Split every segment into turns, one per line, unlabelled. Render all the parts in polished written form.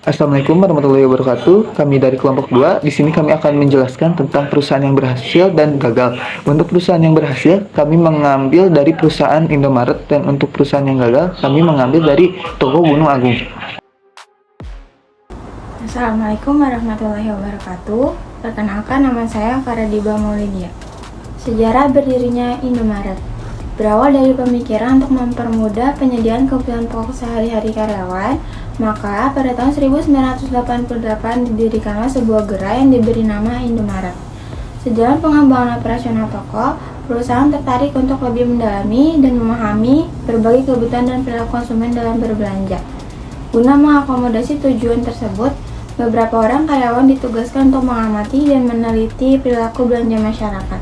Assalamualaikum warahmatullahi wabarakatuh. Kami dari kelompok 2. Di sini kami akan menjelaskan tentang perusahaan yang berhasil dan gagal. Untuk perusahaan yang berhasil, kami mengambil dari perusahaan Indomaret, dan untuk perusahaan yang gagal, kami mengambil dari toko Gunung Agung.
Assalamualaikum warahmatullahi wabarakatuh. Perkenalkan, nama saya Faradiba Maulidia. Sejarah berdirinya Indomaret berawal dari pemikiran untuk mempermudah penyediaan kebutuhan pokok sehari-hari karyawan. Maka pada tahun 1988 didirikanlah sebuah gerai yang diberi nama Indomaret. Sejalan pengembangan operasional toko, perusahaan tertarik untuk lebih mendalami dan memahami berbagai kebutuhan dan perilaku konsumen dalam berbelanja. Guna mengakomodasi tujuan tersebut, beberapa orang karyawan ditugaskan untuk mengamati dan meneliti perilaku belanja masyarakat.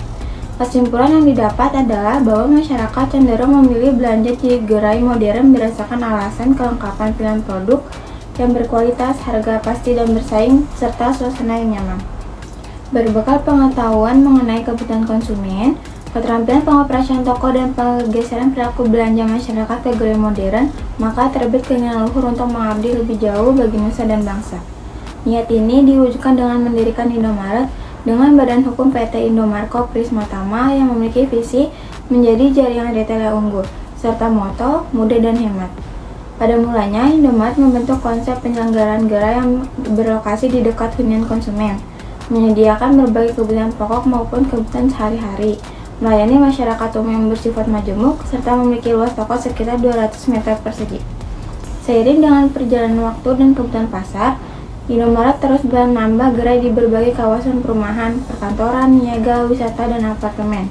Kesimpulan yang didapat adalah bahwa masyarakat cenderung memilih belanja di gerai modern berdasarkan alasan kelengkapan pilihan produk yang berkualitas, harga pasti dan bersaing, serta suasana yang nyaman. Berbekal pengetahuan mengenai kebutuhan konsumen, keterampilan pengoperasian toko dan pergeseran perilaku belanja masyarakat ke gerai modern, maka terbit keinginan luhur untuk mengabdi lebih jauh bagi nusa dan bangsa. Niat ini diwujudkan dengan mendirikan Indomaret dengan badan hukum PT Indomarko Prismatama yang memiliki visi menjadi jaringan retail yang unggul, serta moto mudah dan hemat. Pada mulanya, Indomaret membentuk konsep penyelenggaraan gerai yang berlokasi di dekat hunian konsumen, menyediakan berbagai kebutuhan pokok maupun kebutuhan sehari-hari, melayani masyarakat umum yang bersifat majemuk, serta memiliki luas toko sekitar 200 meter persegi. Seiring dengan perjalanan waktu dan kebutuhan pasar, Indomaret terus menambah gerai di berbagai kawasan perumahan, perkantoran, niaga, wisata, dan apartemen.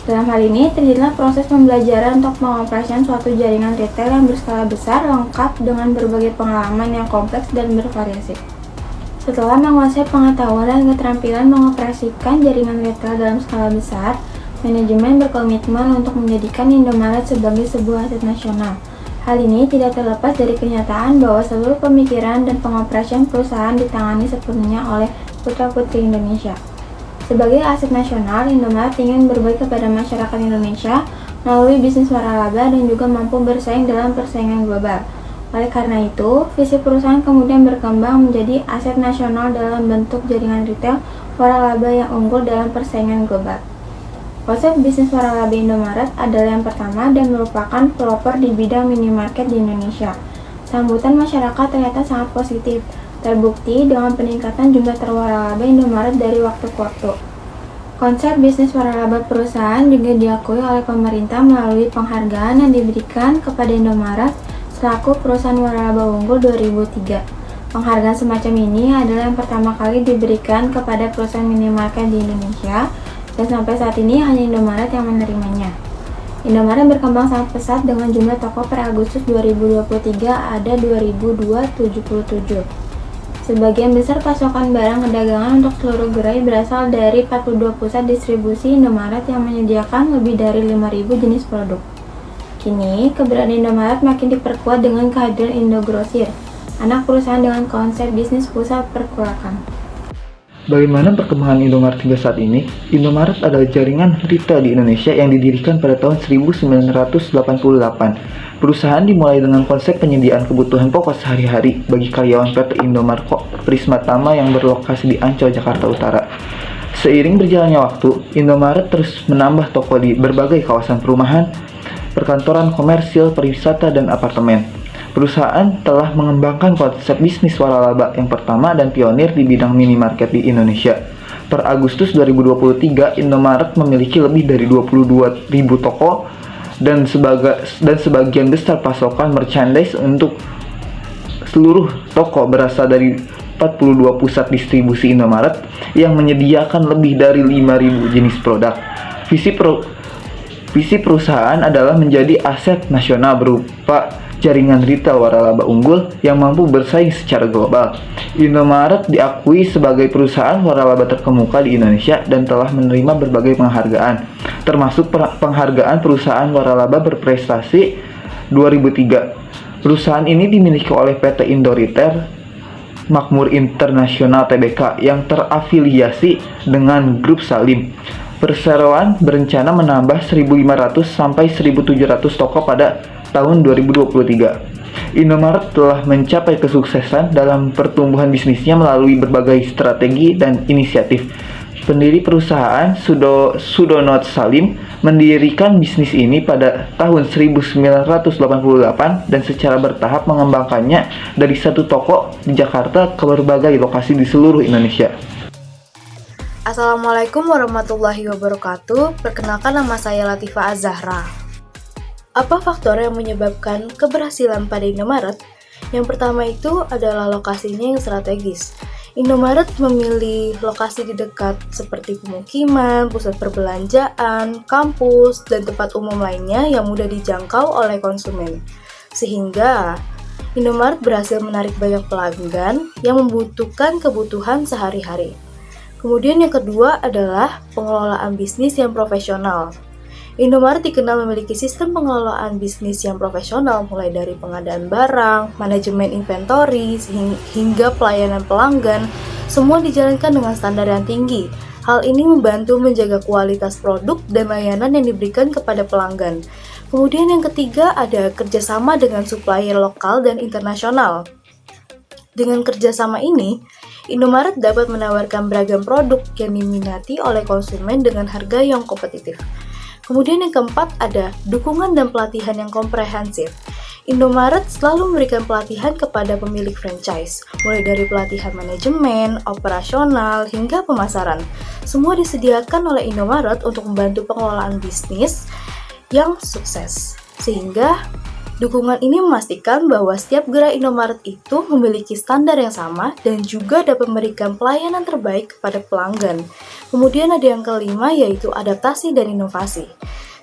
Dalam hal ini, terjadilah proses pembelajaran untuk mengoperasikan suatu jaringan retail yang berskala besar, lengkap dengan berbagai pengalaman yang kompleks dan bervariasi. Setelah menguasai pengetahuan dan keterampilan mengoperasikan jaringan retail dalam skala besar, manajemen berkomitmen untuk menjadikan Indomaret sebagai sebuah aset nasional. Hal ini tidak terlepas dari kenyataan bahwa seluruh pemikiran dan pengoperasian perusahaan ditangani sepenuhnya oleh putra-putri Indonesia. Sebagai aset nasional, Indomaret ingin berbagi kepada masyarakat Indonesia melalui bisnis waralaba dan juga mampu bersaing dalam persaingan global. Oleh karena itu, visi perusahaan kemudian berkembang menjadi aset nasional dalam bentuk jaringan retail waralaba yang unggul dalam persaingan global. Konsep bisnis waralaba Indomaret adalah yang pertama dan merupakan pelopor di bidang minimarket di Indonesia. Sambutan masyarakat ternyata sangat positif, terbukti dengan peningkatan jumlah waralaba Indomaret dari waktu ke waktu. Konsep bisnis waralaba perusahaan juga diakui oleh pemerintah melalui penghargaan yang diberikan kepada Indomaret selaku perusahaan waralaba unggul 2003. Penghargaan semacam ini adalah yang pertama kali diberikan kepada perusahaan minimarket di Indonesia, dan sampai saat ini hanya Indomaret yang menerimanya. Indomaret berkembang sangat pesat dengan jumlah toko per Agustus 2023 ada 2.277. Sebagian besar pasokan barang dagangan untuk seluruh gerai berasal dari 42 pusat distribusi Indomaret yang menyediakan lebih dari 5.000 jenis produk. Kini, keberadaan Indomaret makin diperkuat dengan kehadiran Indogrosir, anak perusahaan dengan konsep bisnis pusat pergerakan.
Bagaimana perkembangan Indomaret hingga saat ini? Indomaret adalah jaringan retail di Indonesia yang didirikan pada tahun 1988. Perusahaan dimulai dengan konsep penyediaan kebutuhan pokok sehari-hari bagi karyawan PT Indomarko Prismatama yang berlokasi di Ancol, Jakarta Utara. Seiring berjalannya waktu, Indomaret terus menambah toko di berbagai kawasan perumahan, perkantoran komersil, pariwisata, dan apartemen. Perusahaan telah mengembangkan konsep bisnis waralaba yang pertama dan pionir di bidang minimarket di Indonesia. Per Agustus 2023, Indomaret memiliki lebih dari 22.000 toko dan sebagian besar pasokan merchandise untuk seluruh toko berasal dari 42 pusat distribusi Indomaret yang menyediakan lebih dari 5.000 jenis produk. Visi perusahaan adalah menjadi aset nasional berupa jaringan retail waralaba unggul yang mampu bersaing secara global. Indomaret diakui sebagai perusahaan waralaba terkemuka di Indonesia dan telah menerima berbagai penghargaan, termasuk penghargaan perusahaan waralaba berprestasi 2003. Perusahaan ini dimiliki oleh PT Indo Retail Makmur Internasional Tbk yang terafiliasi dengan Grup Salim. Perseroan berencana menambah 1.500 sampai 1.700 toko pada tahun 2023. Indomaret telah mencapai kesuksesan dalam pertumbuhan bisnisnya melalui berbagai strategi dan inisiatif. Pendiri perusahaan Sudonot Salim mendirikan bisnis ini pada tahun 1988 dan secara bertahap mengembangkannya dari satu toko di Jakarta ke berbagai lokasi di seluruh Indonesia.
Assalamualaikum warahmatullahi wabarakatuh. Perkenalkan, nama saya Latifah Az-Zahra. Apa faktor yang menyebabkan keberhasilan pada Indomaret? Yang pertama itu adalah lokasinya yang strategis. Indomaret memilih lokasi di dekat seperti pemukiman, pusat perbelanjaan, kampus, dan tempat umum lainnya yang mudah dijangkau oleh konsumen. Sehingga Indomaret berhasil menarik banyak pelanggan yang membutuhkan kebutuhan sehari-hari. Kemudian yang kedua adalah pengelolaan bisnis yang profesional. Indomaret dikenal memiliki sistem pengelolaan bisnis yang profesional mulai dari pengadaan barang, manajemen inventory, hingga pelayanan pelanggan, semua dijalankan dengan standar yang tinggi. Hal ini membantu menjaga kualitas produk dan layanan yang diberikan kepada pelanggan. Kemudian yang ketiga ada kerjasama dengan supplier lokal dan internasional. Dengan kerjasama ini, Indomaret dapat menawarkan beragam produk yang diminati oleh konsumen dengan harga yang kompetitif. Kemudian yang keempat ada dukungan dan pelatihan yang komprehensif. Indomaret selalu memberikan pelatihan kepada pemilik franchise, mulai dari pelatihan manajemen, operasional, hingga pemasaran. Semua disediakan oleh Indomaret untuk membantu pengelolaan bisnis yang sukses. Sehingga dukungan ini memastikan bahwa setiap gerai Indomaret itu memiliki standar yang sama dan juga dapat memberikan pelayanan terbaik kepada pelanggan. Kemudian ada yang kelima yaitu adaptasi dan inovasi.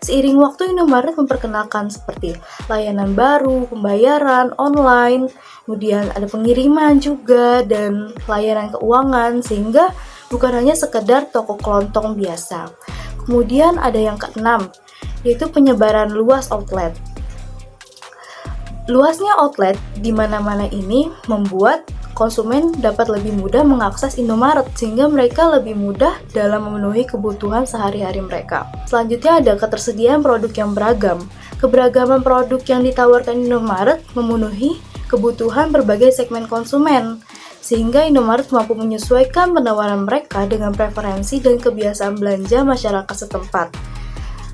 Seiring waktu Indomaret memperkenalkan seperti layanan baru, pembayaran online, kemudian ada pengiriman juga dan layanan keuangan sehingga bukan hanya sekedar toko kelontong biasa. Kemudian ada yang keenam yaitu penyebaran luas outlet. Luasnya outlet di mana-mana ini membuat konsumen dapat lebih mudah mengakses Indomaret sehingga mereka lebih mudah dalam memenuhi kebutuhan sehari-hari mereka. Selanjutnya ada ketersediaan produk yang beragam. Keberagaman produk yang ditawarkan Indomaret memenuhi kebutuhan berbagai segmen konsumen sehingga Indomaret mampu menyesuaikan penawaran mereka dengan preferensi dan kebiasaan belanja masyarakat setempat.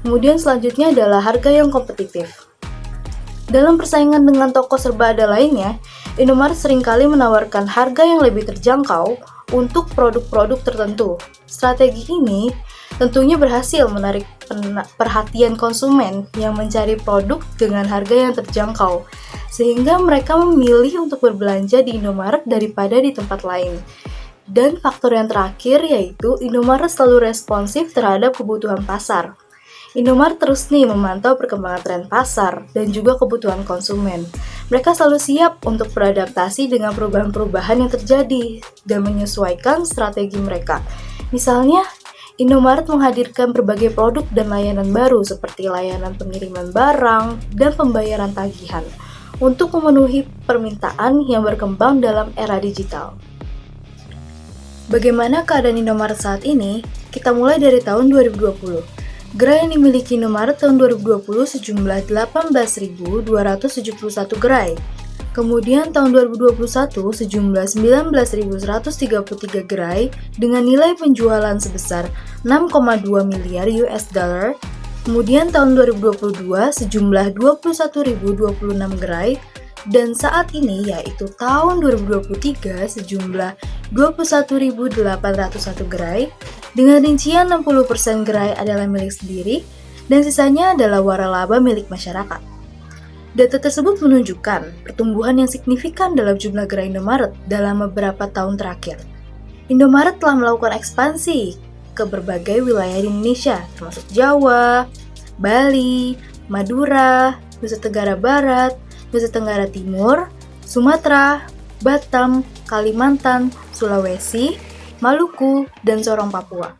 Kemudian selanjutnya adalah harga yang kompetitif. Dalam persaingan dengan toko serba ada lainnya, Indomaret seringkali menawarkan harga yang lebih terjangkau untuk produk-produk tertentu. Strategi ini tentunya berhasil menarik perhatian konsumen yang mencari produk dengan harga yang terjangkau, sehingga mereka memilih untuk berbelanja di Indomaret daripada di tempat lain. Dan faktor yang terakhir yaitu Indomaret selalu responsif terhadap kebutuhan pasar. Indomaret terus memantau perkembangan tren pasar dan juga kebutuhan konsumen. Mereka selalu siap untuk beradaptasi dengan perubahan-perubahan yang terjadi dan menyesuaikan strategi mereka. Misalnya, Indomaret menghadirkan berbagai produk dan layanan baru seperti layanan pengiriman barang dan pembayaran tagihan untuk memenuhi permintaan yang berkembang dalam era digital. Bagaimana keadaan Indomaret saat ini? Kita mulai dari tahun 2020. Gerai yang dimiliki Indomaret tahun 2020 sejumlah 18.271 gerai. Kemudian tahun 2021 sejumlah 19.133 gerai dengan nilai penjualan sebesar 6,2 miliar US dollar. Kemudian tahun 2022 sejumlah 21.026 gerai dan saat ini yaitu tahun 2023 sejumlah 21.801 gerai. Dengan rincian 60% gerai adalah milik sendiri dan sisanya adalah waralaba milik masyarakat. Data tersebut menunjukkan pertumbuhan yang signifikan dalam jumlah gerai Indomaret dalam beberapa tahun terakhir. Indomaret telah melakukan ekspansi ke berbagai wilayah di Indonesia, termasuk Jawa, Bali, Madura, Nusa Tenggara Barat, Nusa Tenggara Timur, Sumatera, Batam, Kalimantan, Sulawesi, Maluku, dan Sorong Papua.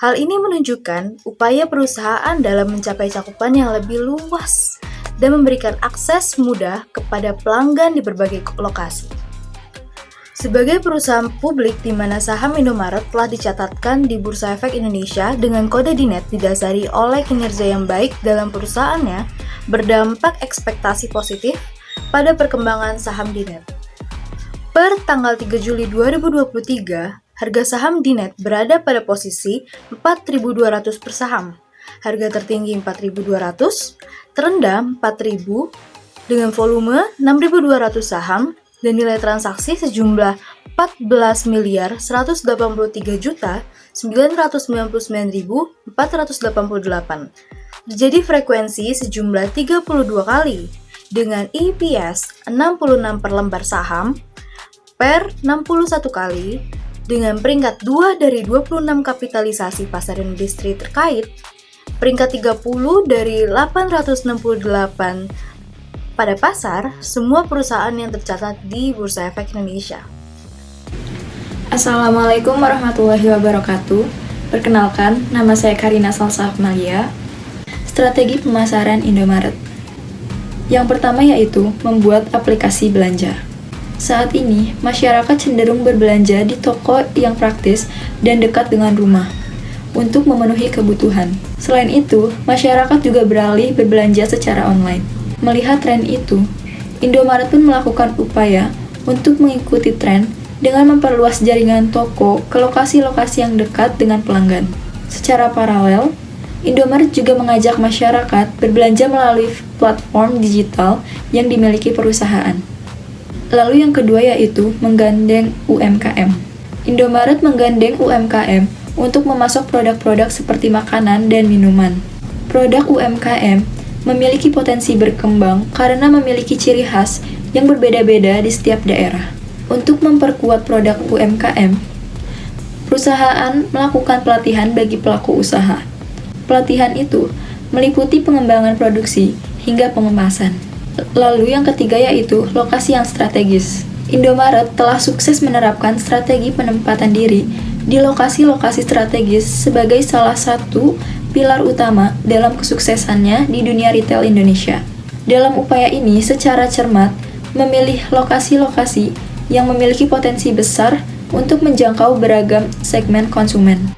Hal ini menunjukkan upaya perusahaan dalam mencapai cakupan yang lebih luas dan memberikan akses mudah kepada pelanggan di berbagai lokasi. Sebagai perusahaan publik di mana saham Indomaret telah dicatatkan di Bursa Efek Indonesia dengan kode DINET didasari oleh kinerja yang baik dalam perusahaannya, berdampak ekspektasi positif pada perkembangan saham Dinet. Per tanggal 3 Juli 2023, harga saham Dinet berada pada posisi 4.200 per saham. Harga tertinggi 4.200, terendah 4.000, dengan volume 6.200 saham dan nilai transaksi sejumlah 14.183.999.488. Terjadi frekuensi sejumlah 32 kali dengan EPS 66 per lembar saham per 61 kali dengan peringkat 2 dari 26 kapitalisasi pasar industri terkait, peringkat 30 dari 868 pada pasar semua perusahaan yang tercatat di Bursa Efek Indonesia.
Assalamualaikum warahmatullahi wabarakatuh. Perkenalkan, nama saya Karina Salsa Akmalia. Strategi pemasaran Indomaret. Yang pertama yaitu membuat aplikasi belanja. Saat ini, masyarakat cenderung berbelanja di toko yang praktis dan dekat dengan rumah untuk memenuhi kebutuhan. Selain itu, masyarakat juga beralih berbelanja secara online. Melihat tren itu, Indomaret pun melakukan upaya untuk mengikuti tren dengan memperluas jaringan toko ke lokasi-lokasi yang dekat dengan pelanggan. Secara paralel, Indomaret juga mengajak masyarakat berbelanja melalui platform digital yang dimiliki perusahaan. Lalu yang kedua yaitu menggandeng UMKM. Indomaret menggandeng UMKM untuk memasok produk-produk seperti makanan dan minuman. Produk UMKM memiliki potensi berkembang karena memiliki ciri khas yang berbeda-beda di setiap daerah. Untuk memperkuat produk UMKM, perusahaan melakukan pelatihan bagi pelaku usaha. Pelatihan itu meliputi pengembangan produksi hingga pengemasan. Lalu yang ketiga yaitu lokasi yang strategis. Indomaret telah sukses menerapkan strategi penempatan diri di lokasi-lokasi strategis sebagai salah satu pilar utama dalam kesuksesannya di dunia retail Indonesia. Dalam upaya ini secara cermat memilih lokasi-lokasi yang memiliki potensi besar untuk menjangkau beragam segmen konsumen.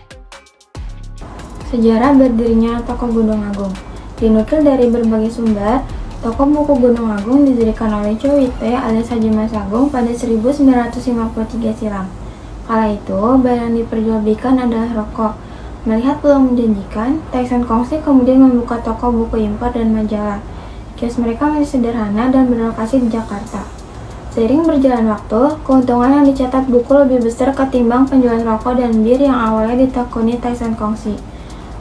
Sejarah berdirinya Toko Gunung Agung. Dinukil dari berbagai sumber, Toko Buku Gunung Agung didirikan oleh Cowite alias Haji Mas Agung pada 1953 silam. Kala itu, barang yang diperjualbelikan adalah rokok. Melihat peluang menjanjikan, Tyson Kongsi kemudian membuka toko buku impor dan majalah. Kios mereka masih sederhana dan berlokasi di Jakarta. Seiring berjalan waktu, keuntungan yang dicatat buku lebih besar ketimbang penjualan rokok dan bir yang awalnya ditekuni Tyson Kongsi.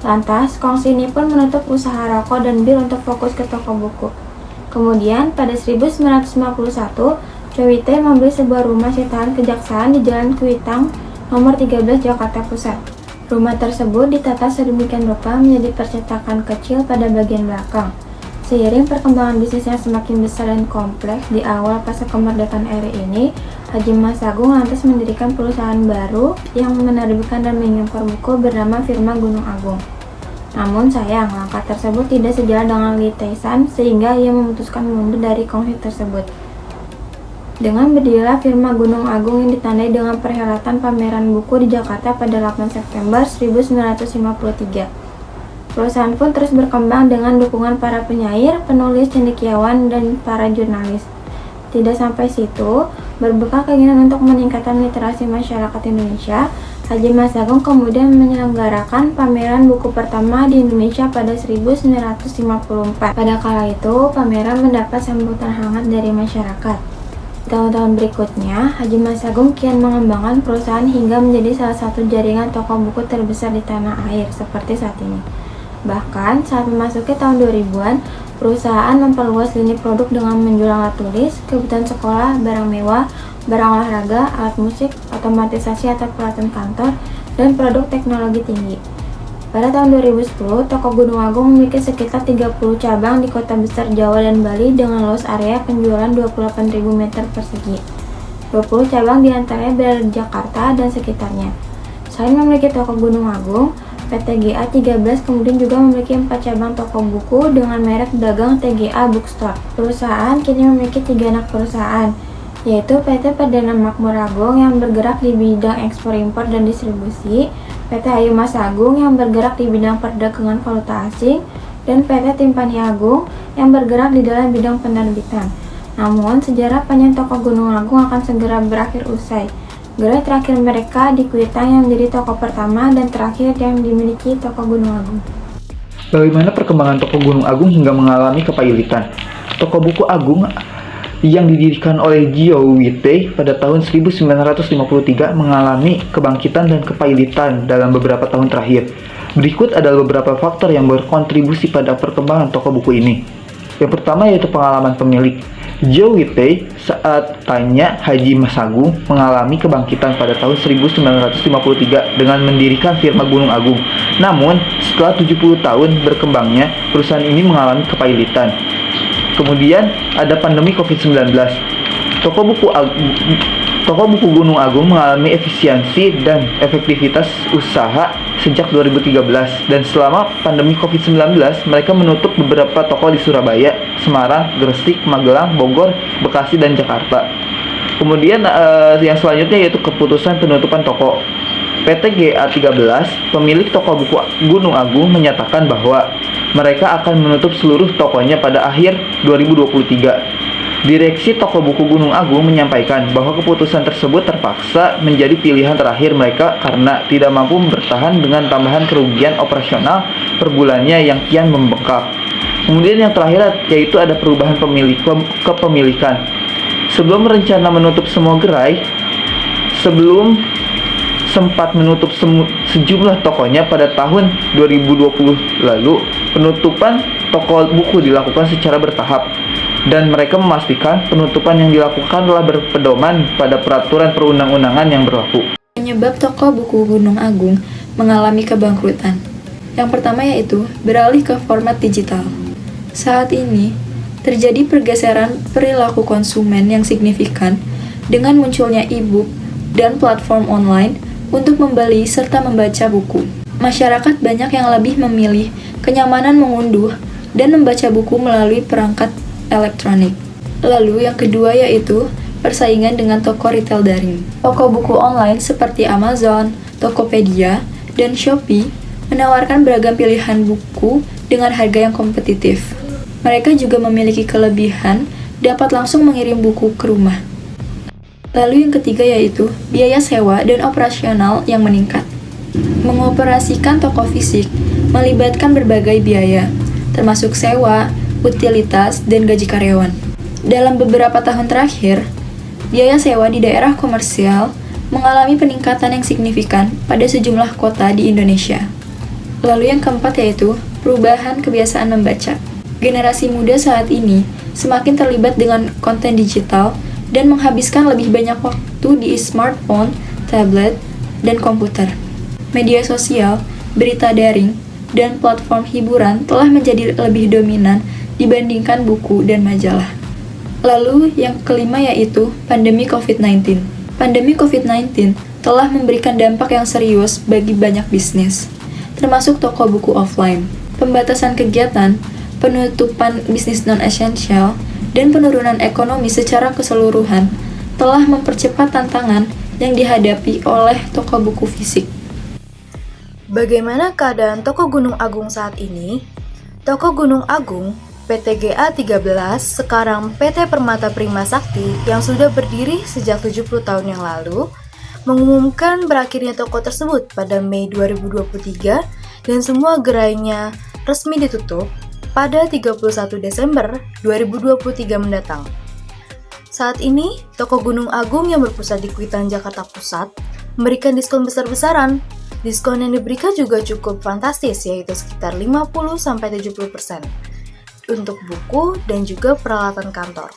Lantas, Kongsi ini pun menutup usaha rokok dan bir untuk fokus ke toko buku. Kemudian, pada 1951, Cowite membeli sebuah rumah sitahan kejaksaan di Jalan Kuitang, nomor 13 Jakarta Pusat. Rumah tersebut ditata sedemikian rupa menjadi percetakan kecil pada bagian belakang. Seiring perkembangan bisnis yang semakin besar dan kompleks di awal fase kemerdekaan RI ini, Haji Mas Agung lantas mendirikan perusahaan baru yang menerbitkan dan mengimpor buku bernama Firma Gunung Agung. Namun sayang, langkah tersebut tidak sejalan dengan Lee Tyson sehingga ia memutuskan mundur dari kongsi tersebut. Dengan berdirilah Firma Gunung Agung yang ditandai dengan perhelatan pameran buku di Jakarta pada 8 September 1953. Perusahaan pun terus berkembang dengan dukungan para penyair, penulis, cendekiawan, dan para jurnalis. Tidak sampai situ, berbekal keinginan untuk meningkatkan literasi masyarakat Indonesia, Haji Mas Agung kemudian menyelenggarakan pameran buku pertama di Indonesia pada 1954. Pada kala itu, pameran mendapat sambutan hangat dari masyarakat. Tahun-tahun berikutnya, Haji Mas Agung kian mengembangkan perusahaan hingga menjadi salah satu jaringan toko buku terbesar di tanah air seperti saat ini. Bahkan, saat memasuki tahun 2000-an, perusahaan memperluas lini produk dengan menjual alat tulis, kebutuhan sekolah, barang mewah, barang olahraga, alat musik, otomatisasi atau peralatan kantor, dan produk teknologi tinggi. Pada tahun 2010, Toko Gunung Agung memiliki sekitar 30 cabang di kota besar Jawa dan Bali dengan luas area penjualan 28.000 meter persegi. 20 cabang diantaranya berada di Jakarta dan sekitarnya. Selain memiliki Toko Gunung Agung, PT GA 13 kemudian juga memiliki 4 cabang toko buku dengan merek dagang TGA Bookstore. Perusahaan kini memiliki 3 anak perusahaan, yaitu PT Perdana Makmur Agung yang bergerak di bidang ekspor impor dan distribusi, PT Ayu Mas Agung yang bergerak di bidang perdagangan valuta asing, dan PT Timpani Agung yang bergerak di dalam bidang penerbitan. Namun, sejarah panjang toko Gunung Agung akan segera berakhir usai. Gerai terakhir mereka di Kuitang yang menjadi toko pertama dan terakhir yang dimiliki toko Gunung Agung.
Bagaimana perkembangan toko Gunung Agung hingga mengalami kepailitan? Toko buku Agung yang didirikan oleh Jiao Witei pada tahun 1953 mengalami kebangkitan dan kepailitan dalam beberapa tahun terakhir. Berikut adalah beberapa faktor yang berkontribusi pada perkembangan toko buku ini. Yang pertama yaitu pengalaman pemilik. Jiao Witei saat tanya Haji Masagung mengalami kebangkitan pada tahun 1953 dengan mendirikan firma Gunung Agung. Namun, setelah 70 tahun berkembangnya, perusahaan ini mengalami kepailitan. Kemudian ada pandemi COVID-19. Toko buku Gunung Agung mengalami efisiensi dan efektivitas usaha sejak 2013 dan selama pandemi COVID-19 mereka menutup beberapa toko di Surabaya, Semarang, Gresik, Magelang, Bogor, Bekasi, dan Jakarta. Kemudian yang selanjutnya yaitu keputusan penutupan toko. PT GA13, pemilik toko buku Gunung Agung menyatakan bahwa mereka akan menutup seluruh tokonya pada akhir 2023. Direksi toko buku Gunung Agung menyampaikan bahwa keputusan tersebut terpaksa menjadi pilihan terakhir mereka karena tidak mampu bertahan dengan tambahan kerugian operasional per bulannya yang kian membengkak. Kemudian yang terakhir yaitu ada perubahan kepemilikan. Sebelum rencana menutup semua gerai, sebelum sempat menutup sejumlah tokonya pada tahun 2020 lalu, penutupan toko buku dilakukan secara bertahap. Dan mereka memastikan penutupan yang dilakukan telah berpedoman pada peraturan perundang-undangan yang berlaku.
Penyebab toko buku Gunung Agung mengalami kebangkrutan. Yang pertama yaitu beralih ke format digital. Saat ini, terjadi pergeseran perilaku konsumen yang signifikan dengan munculnya e-book dan platform online untuk membeli serta membaca buku. Masyarakat banyak yang lebih memilih kenyamanan mengunduh dan membaca buku melalui perangkat elektronik. Lalu yang kedua yaitu persaingan dengan toko retail daring. Toko buku online seperti Amazon, Tokopedia, dan Shopee menawarkan beragam pilihan buku dengan harga yang kompetitif. Mereka juga memiliki kelebihan dapat langsung mengirim buku ke rumah. Lalu yang ketiga yaitu biaya sewa dan operasional yang meningkat. Mengoperasikan toko fisik melibatkan berbagai biaya, termasuk sewa, utilitas, dan gaji karyawan. Dalam beberapa tahun terakhir, biaya sewa di daerah komersial mengalami peningkatan yang signifikan pada sejumlah kota di Indonesia. Lalu yang keempat yaitu perubahan kebiasaan membaca. Generasi muda saat ini semakin terlibat dengan konten digital dan menghabiskan lebih banyak waktu di smartphone, tablet, dan komputer. Media sosial, berita daring, dan platform hiburan telah menjadi lebih dominan dibandingkan buku dan majalah. Lalu yang kelima yaitu pandemi COVID-19. Pandemi COVID-19 telah memberikan dampak yang serius bagi banyak bisnis, termasuk toko buku offline. Pembatasan kegiatan, penutupan bisnis non-esensial, dan penurunan ekonomi secara keseluruhan telah mempercepat tantangan yang dihadapi oleh toko buku fisik.
Bagaimana keadaan toko Gunung Agung saat ini? Toko Gunung Agung PT GA13, sekarang PT Permata Prima Sakti yang sudah berdiri sejak 70 tahun yang lalu, mengumumkan berakhirnya toko tersebut pada Mei 2023 dan semua gerainya resmi ditutup pada 31 Desember 2023 mendatang. Saat ini, toko Gunung Agung yang berpusat di Kuitang, Jakarta Pusat memberikan diskon besar-besaran. Diskon yang diberikan juga cukup fantastis, yaitu sekitar 50-70% untuk buku dan juga peralatan kantor.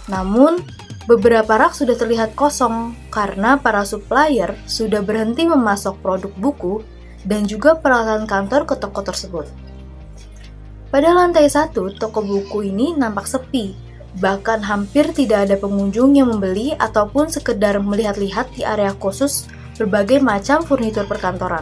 Namun, beberapa rak sudah terlihat kosong karena para supplier sudah berhenti memasok produk buku dan juga peralatan kantor ke toko tersebut. Pada lantai 1, toko buku ini nampak sepi, bahkan hampir tidak ada pengunjung yang membeli ataupun sekedar melihat-lihat di area khusus berbagai macam furnitur perkantoran.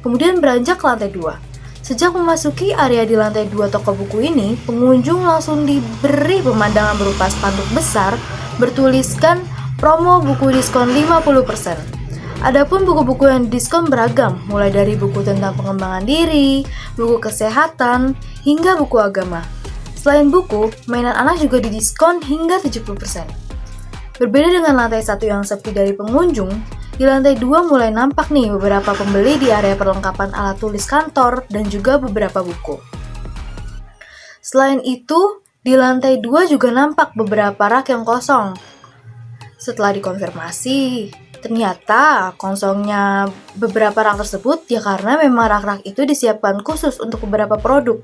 Kemudian beranjak ke lantai 2. Sejak memasuki area di lantai 2 toko buku ini, pengunjung langsung diberi pemandangan berupa spanduk besar bertuliskan promo buku diskon 50%. Adapun buku-buku yang diskon beragam, mulai dari buku tentang pengembangan diri, buku kesehatan, hingga buku agama. Selain buku, mainan anak juga didiskon hingga 70%. Berbeda dengan lantai 1 yang sepi dari pengunjung, di lantai 2 mulai nampak nih beberapa pembeli di area perlengkapan alat tulis kantor dan juga beberapa buku. Selain itu, di lantai 2 juga nampak beberapa rak yang kosong. Setelah dikonfirmasi, ternyata kosongnya beberapa rak tersebut ya karena memang rak-rak itu disiapkan khusus untuk beberapa produk.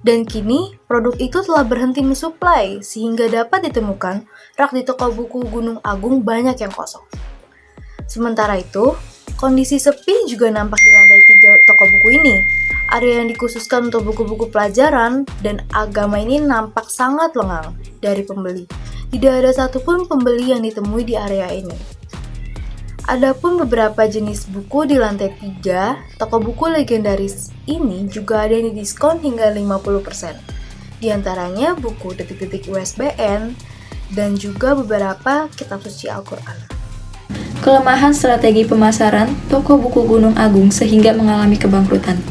Dan kini, produk itu telah berhenti mensuplai sehingga dapat ditemukan rak di toko buku Gunung Agung banyak yang kosong. Sementara itu, kondisi sepi juga nampak di lantai 3 toko buku ini. Area yang dikhususkan untuk buku-buku pelajaran dan agama ini nampak sangat lengang dari pembeli. Tidak ada satupun pembeli yang ditemui di area ini. Adapun beberapa jenis buku di lantai 3, toko buku legendaris ini juga ada yang didiskon hingga 50%. Di antaranya buku detik-detik USBN dan juga beberapa kitab suci Al-Quran.
Kelemahan strategi pemasaran toko buku Gunung Agung sehingga mengalami kebangkrutan.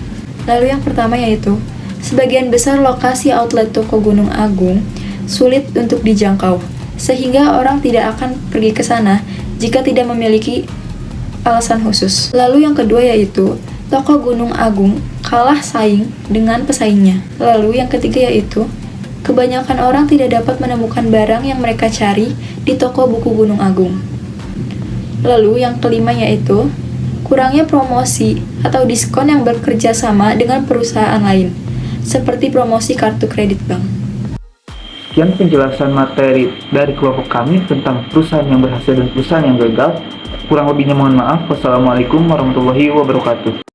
Lalu yang pertama yaitu, sebagian besar lokasi outlet toko Gunung Agung sulit untuk dijangkau, sehingga orang tidak akan pergi ke sana jika tidak memiliki alasan khusus. Lalu yang kedua yaitu, toko Gunung Agung kalah saing dengan pesaingnya. Lalu yang ketiga yaitu, kebanyakan orang tidak dapat menemukan barang yang mereka cari di toko buku Gunung Agung. Lalu yang kelima yaitu, kurangnya promosi atau diskon yang bekerja sama dengan perusahaan lain, seperti promosi kartu kredit bank.
Sekian penjelasan materi dari kelompok kami tentang perusahaan yang berhasil dan perusahaan yang gagal. Kurang lebihnya mohon maaf. Wassalamualaikum warahmatullahi wabarakatuh.